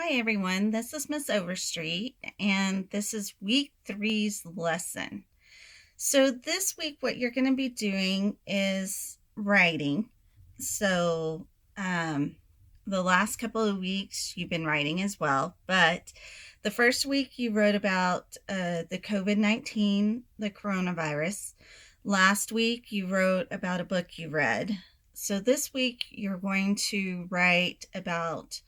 Hi everyone, this is Miss Overstreet, and this is week three's lesson. So, this week, what you're going to be doing is writing. So, um, the last couple of weeks you've been writing as well, but the first week you wrote about the COVID 19, the coronavirus. Last week you wrote about a book you read. So, this week you're going to write about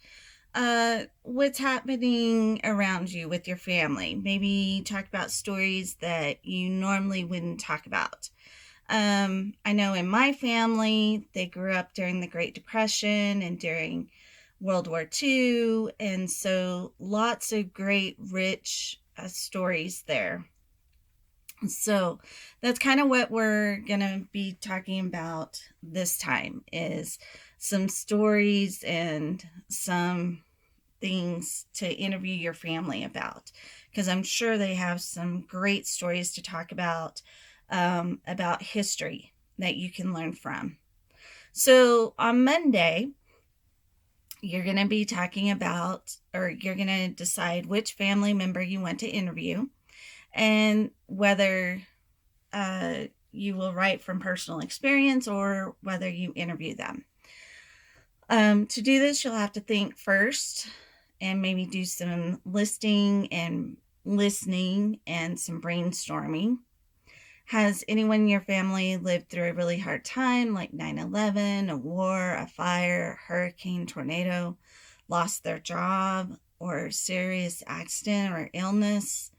what's happening around you with your family. Maybe talk about stories that you normally wouldn't talk about. I know in my family, they grew up during the Great Depression and during World War II, and so lots of great, rich stories there. So that's kind of what we're going to be talking about this time is some stories and some things to interview your family about, because I'm sure they have some great stories to talk about history that you can learn from. So on Monday, you're going to be talking about, or you're going to decide which family member you want to interview and whether you will write from personal experience or whether you interview them. To do this, you'll have to think first and maybe do some listing and listening and some brainstorming. Has anyone in your family lived through a really hard time like 9/11, a war, a fire, a hurricane, tornado, lost their job, or serious accident or illness?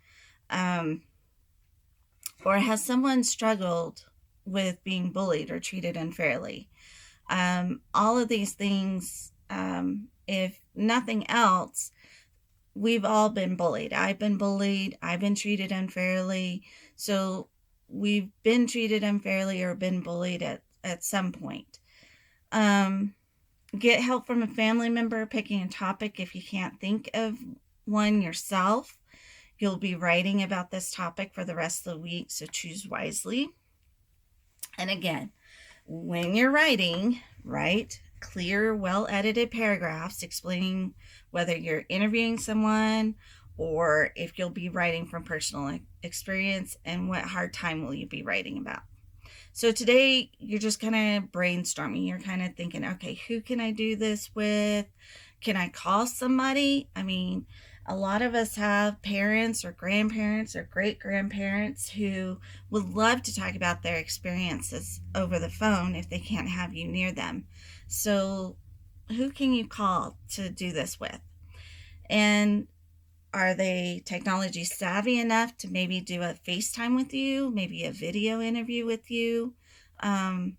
Um, or has someone struggled with being bullied or treated unfairly? All of these things, if nothing else, we've all been bullied. I've been bullied. I've been treated unfairly. So we've been treated unfairly or been bullied at some point. Get help from a family member picking a topic if you can't think of one yourself. You'll be writing about this topic for the rest of the week, so choose wisely. And again, when you're writing, write clear, well edited paragraphs explaining whether you're interviewing someone or if you'll be writing from personal experience and what hard time will you be writing about. So today you're just kind of brainstorming. You're kind of thinking, okay, who can I do this with? Can I call somebody? I mean, a lot of us have parents or grandparents or great grandparents who would love to talk about their experiences over the phone if they can't have you near them. So, who can you call to do this with? And are they technology savvy enough to maybe do a FaceTime with you, maybe a video interview with you, um,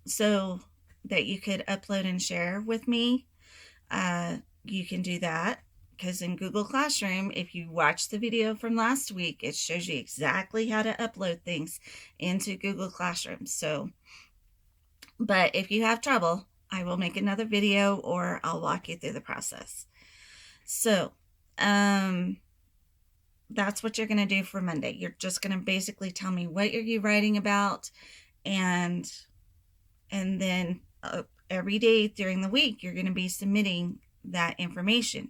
so that you could upload and share with me? You can do that because in Google Classroom, if you watch the video from last week, it shows you exactly how to upload things into Google Classroom. So, but if you have trouble, I will make another video or I'll walk you through the process. So, that's what you're going to do for Monday. You're just going to basically tell me what are you writing about, and then every day during the week you're going to be submitting that information.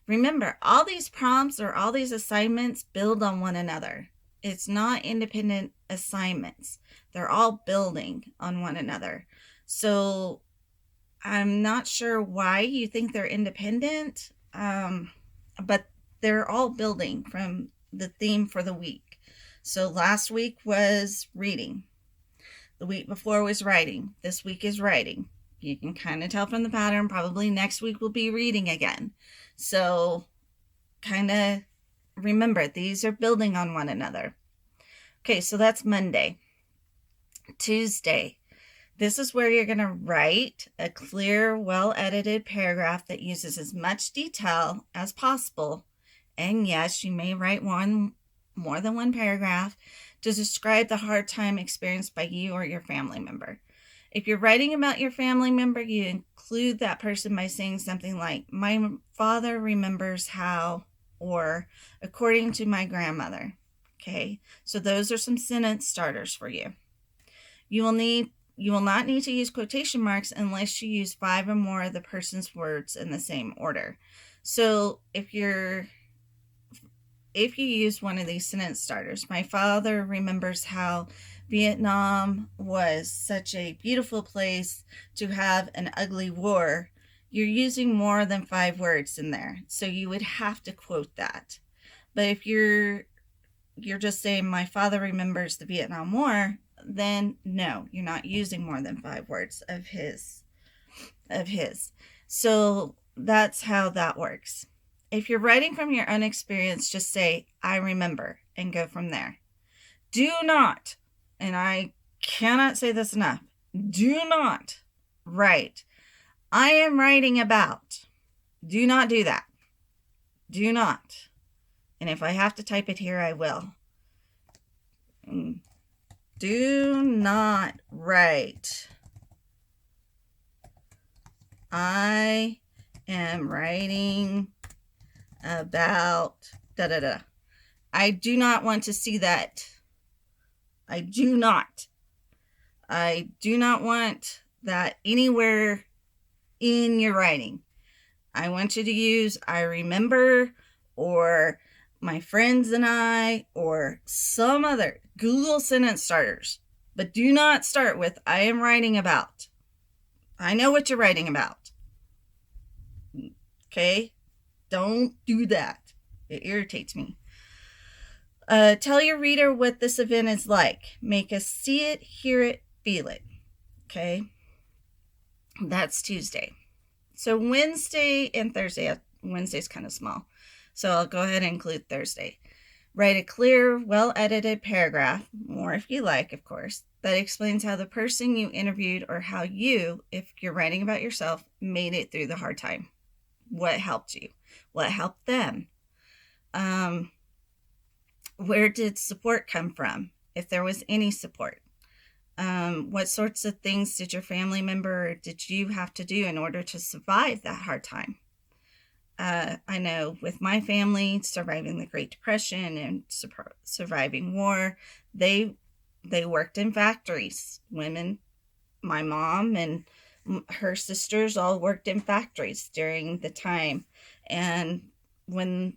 Remember, all these prompts or all these assignments build on one another. It's not independent assignments. They're all building on one another. So I'm not sure why you think they're independent, but they're all building from the theme for the week. So last week was reading. The week before was writing. This week is writing. You can kind of tell from the pattern. Probably next week will be reading again. So kind of remember, these are building on one another. Okay, so that's Monday. Tuesday. This is where you're going to write a clear, well-edited paragraph that uses as much detail as possible. And yes, you may write more than one paragraph to describe the hard time experienced by you or your family member. If you're writing about your family member, you include that person by saying something like, my father remembers how, or according to my grandmother. Okay, so those are some sentence starters for you. You will need You will not need to use quotation marks unless you use 5 or more of the person's words in the same order. So if you use one of these sentence starters, my father remembers how Vietnam was such a beautiful place to have an ugly war. You're using more than 5 words in there, so you would have to quote that. But if you're just saying my father remembers the Vietnam War, then no, you're not using more than 5 words of his. So that's how that works. If you're writing from your own experience, just say I remember and go from there. Do not, and I cannot say this enough, do not write I am writing about. Do not do that. Do not. And if I have to type it here, I will. Do not write I am writing about da da da. I do not want to see that. I do not want that anywhere in your writing. I want you to use I remember, or my friends and I, or some other Google sentence starters. But do not start with I am writing about. I know what you're writing about. Okay? Don't do that. It irritates me. Tell your reader what this event is like. Make us see it, hear it, feel it. Okay? That's Tuesday. So Wednesday and Thursday. Wednesday's kind of small, so I'll go ahead and include Thursday. Write a clear, well-edited paragraph, more if you like, of course, that explains how the person you interviewed or how you, if you're writing about yourself, made it through the hard time. What helped you? What helped them? Where did support come from, if there was any support? What sorts of things did your family member or did you have to do in order to survive that hard time? I know with my family, surviving the Great Depression and surviving war, they worked in factories. Women, my mom and her sisters all worked in factories during the time. And when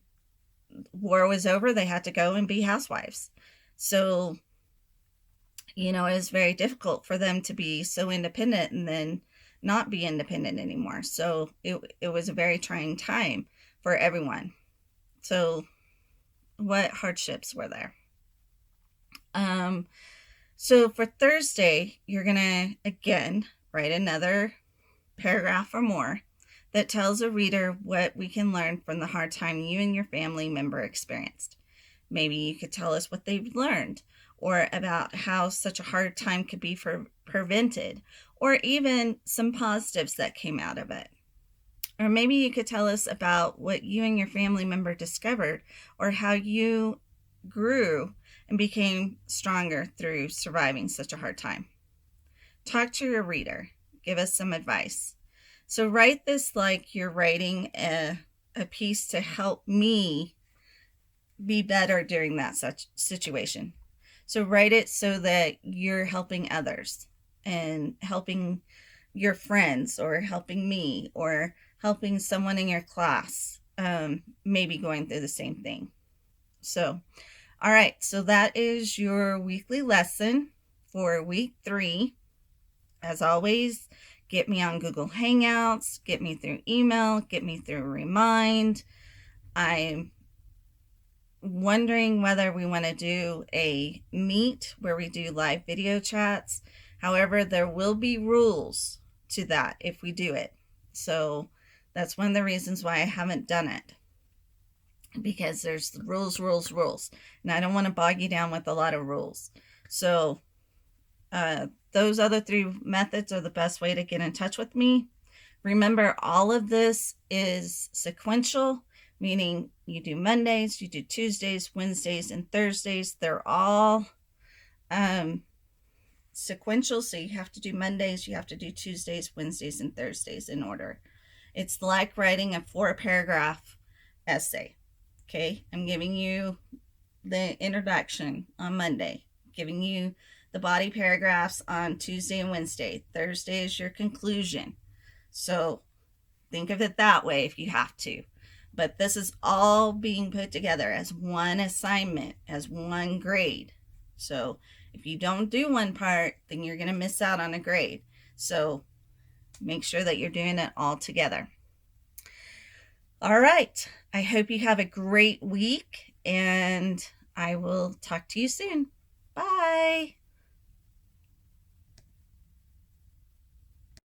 war was over, they had to go and be housewives. So, it was very difficult for them to be so independent and then not be independent anymore. So it was a very trying time for everyone. So what hardships were there? So for Thursday, you're going to, again, write another paragraph or more that tells a reader what we can learn from the hard time you and your family member experienced. Maybe you could tell us what they've learned, or about how such a hard time could be prevented, or even some positives that came out of it. Or maybe you could tell us about what you and your family member discovered, or how you grew and became stronger through surviving such a hard time. Talk to your reader. Give us some advice. So write this like you're writing a piece to help me be better during that such situation. So write it so that you're helping others and helping your friends, or helping me, or helping someone in your class, maybe going through the same thing. So, all right. So that is your weekly lesson for week 3. As always, get me on Google Hangouts, get me through email, get me through Remind. I'm wondering whether we want to do a meet where we do live video chats. However, there will be rules to that if we do it. So that's one of the reasons why I haven't done it, because there's rules. And I don't want to bog you down with a lot of rules. So those other 3 methods are the best way to get in touch with me. Remember, all of this is sequential, meaning you do Mondays, you do Tuesdays, Wednesdays, and Thursdays. They're all sequential, so you have to do Mondays, you have to do Tuesdays, Wednesdays, and Thursdays in order. It's like writing a 4-paragraph essay. Okay, I'm giving you the introduction on Monday, giving you the body paragraphs on Tuesday and Wednesday. Thursday is your conclusion. So think of it that way if you have to. But this is all being put together as one assignment, as one grade. So if you don't do one part, then you're going to miss out on a grade. So make sure that you're doing it all together. All right. I hope you have a great week, and I will talk to you soon. Bye.